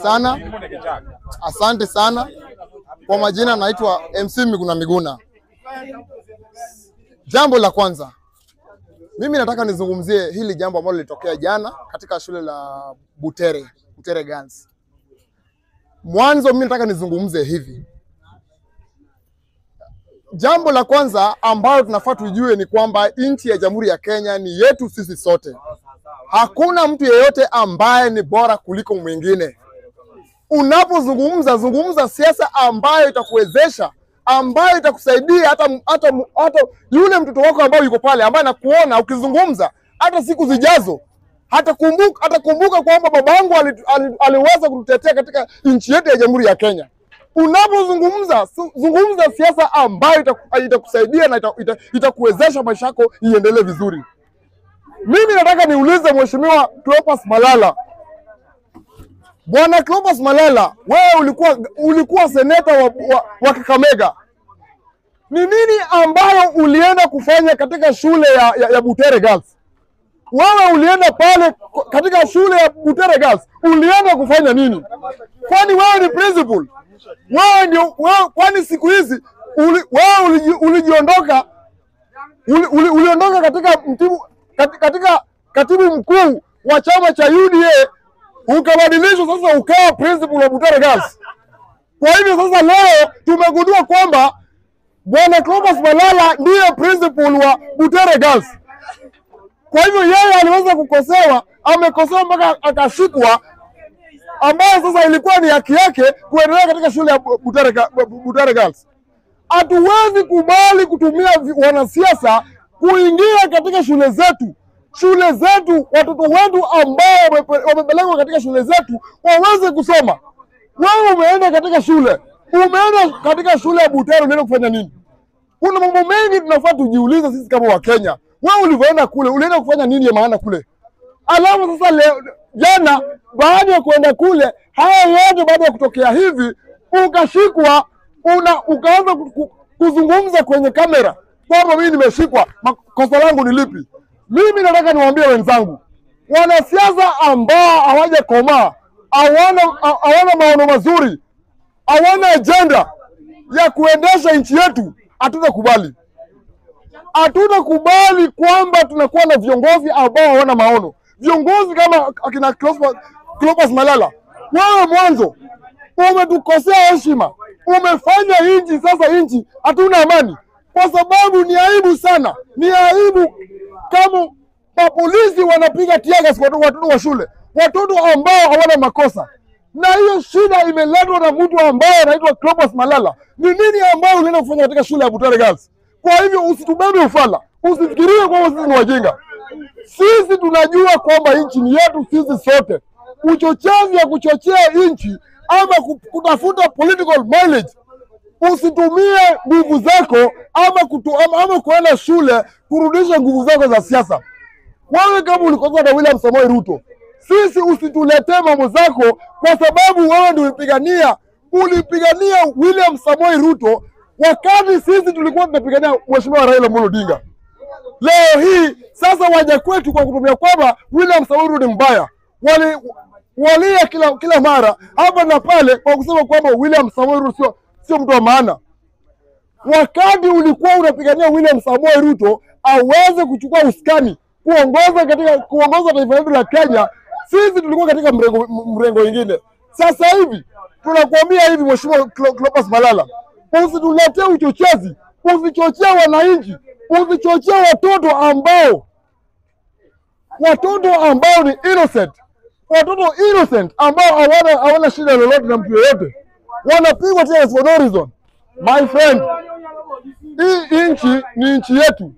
sana. Asante sana. Kwa majina naitwa MC Miguna Miguna. Jambo la kwanza, mimi nataka nizungumzie hili jambo ambalo lilitokea jana katika shule la Butere Girls. Mwanzo mimi nataka nizungumze hivi. Jambo la kwanza ambalo tunafaa tujue ni kwamba nchi ya Jamhuri ya Kenya ni yetu sisi sote. Hakuna mtu yeyote ambaye ni bora kuliko mwingine. Unapozungumza, zungumza siasa ambayo itakuwezesha, ambayo itakusaidia hata yule mtoto wako ambaye yuko pale ambaye anakuona ukizungumza hata siku zijazo hatakumbuka kwamba babangu aliweza kututetea katika nchi yetu ya Jamhuri ya Kenya. Unapozungumza, zungumza siasa ambayo itakusaidia na itakuwezesha maisha yako iendelee vizuri. Mimi nataka niulize Mheshimiwa Cleophas Malala. Bwana Cleophas Malala, wewe ulikuwa seneta wa Kakamega. Ni nini ambayo ulienda kufanya katika shule ya Butere Girls? Wewe ulienda pale katika shule ya Butere Girls, ulienda kufanya nini? Kwani wewe ni principal? Kwani siku hizi wewe ulijiondoka uliondoka katika katibu mkuu wa chama cha UDA, ukabadilishwa sasa ukawa principal wa Butere Girls. Kwa hivyo sasa leo tumegundua kwamba Bwana Cleophas Malala ndiye principal wa Butere Girls. Kwa hivyo yeye aliweza kukosewa, amekosewa mpaka akashikwa, ambayo sasa ilikuwa ni haki yake kuendelea katika shule ya Butere Girls. Hatuwezi kubali kutumia wanasiasa kuingia katika shule zetu. Shule zetu, watoto wetu ambao wamepelekwa katika shule zetu waweze kusoma. Wewe umeenda katika shule ya Butere, unaenda kufanya nini? Kuna mambo mengi tunafaa tujiulize sisi kama Wakenya. Wewe ulivyoenda kule, ulienda kufanya nini ya maana kule? Alafu sasa leo jana baada ya kwenda kule, haya yote baada ya kutokea hivi, ukashikwa, ukaanza kuzungumza kwenye kamera kwamba mimi nimeshikwa, kosa langu ni lipi? Mimi nataka niwaambie wenzangu, wanasiasa ambao hawajakomaa, hawana maono mazuri, hawana agenda ya kuendesha nchi yetu, hatutakubali. Hatutakubali kwamba tunakuwa na viongozi ambao hawana maono. Viongozi kama akina Cleophas Malala, wewe mwanzo umetukosea heshima, umefanya nchi sasa nchi hatuna amani, kwa sababu ni aibu sana. Ni aibu kama polisi wanapiga tiagas kwa watoto wa shule, watoto ambao hawana makosa. Na hiyo shida imeletwa na mtu ambaye anaitwa Cleophas Malala. Ni nini ambayo unaenda kufanya katika shule ya Butere Girls? Kwa hivyo usitubebe ufala, usifikirie kwamba sisi ni wajinga. Sisi tunajua kwamba nchi ni yetu sisi sote. Uchochezi ya kuchochea nchi ama kutafuta political mileage, usitumie nguvu zako ama kuenda shule kurudisha nguvu zako za siasa. Wewe kama ulikosa na William Samoei Ruto, sisi usituletee mambo zako, kwa sababu wewe ndio ulipigania William Samoei Ruto wakati sisi tulikuwa tunapigania Mheshimiwa Raila Amolo Odinga. Leo hii sasa waja kwetu kwa kutumia kwamba William Samoei Ruto ni mbaya, walia kila mara hapa na pale kwa kusema kwamba William Samoei Ruto sio mtu wa maana. Wakati ulikuwa unapigania William Samoei Ruto aweze kuchukua uskani kuongoza taifa letu la Kenya, sisi tulikuwa katika mrengo mwingine. Sasa hivi tunakuambia hivi, Mheshimiwa Cleophas Malala, usituletee uchochezi, usichochee wananchi, usichochee watoto ambao ni innocent, watoto innocent ambao hawana shida lolote na mtu yeyote, wanapigwa tena for no reason. My friend, hii nchi ni nchi yetu.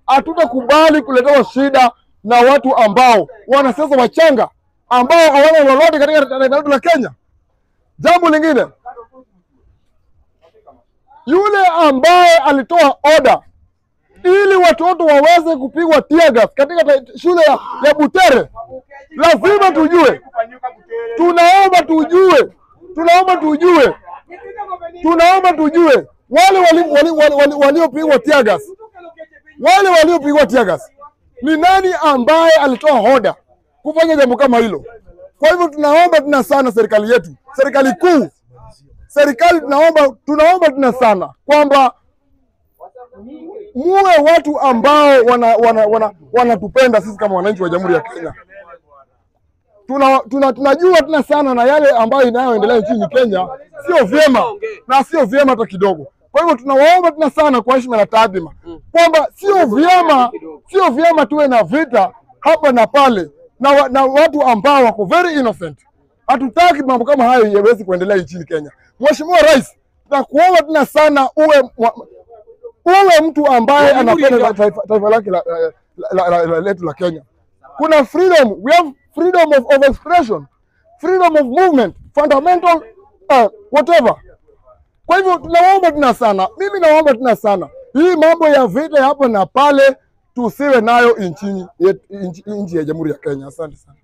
Hatutakubali kuletewa shida na watu ambao wanasiasa wachanga ambao hawana lolote katika taifa letu la Kenya. Jambo lingine, yule ambaye alitoa order ili watoto waweze kupigwa tear gas katika shule ya Butere, lazima tujue, tunaomba tujue wale waliopigwa tear gas ni nani ambaye alitoa order kufanya jambo kama hilo. Kwa hivyo tunaomba tena sana serikali yetu, serikali kuu, serikali tunaomba tena sana kwamba muwe watu ambao wanatupenda sisi kama wananchi wa Jamhuri ya Kenya. Tunajua tena sana na yale ambayo inayoendelea nchini Kenya sio vyema na sio vyema hata kidogo. Kwa hivyo tunawaomba tena sana kwa heshima na taadhima kwamba sio vyema tuwe na vita hapa na pale na watu ambao wako very innocent. Hatutaki mambo kama hayo yaweze kuendelea nchini Kenya. Mheshimiwa Rais, nakuomba tena sana uwe mtu ambaye anapenda taifa lake letu la Kenya. Kuna freedom, we have freedom of expression, freedom of movement, fundamental whatever. Kwa hivyo tunaomba tena sana, mimi naomba tena sana, hii mambo ya vita hapa na pale tusiwe nayo nchi ya Jamhuri ya Kenya. Asante sana.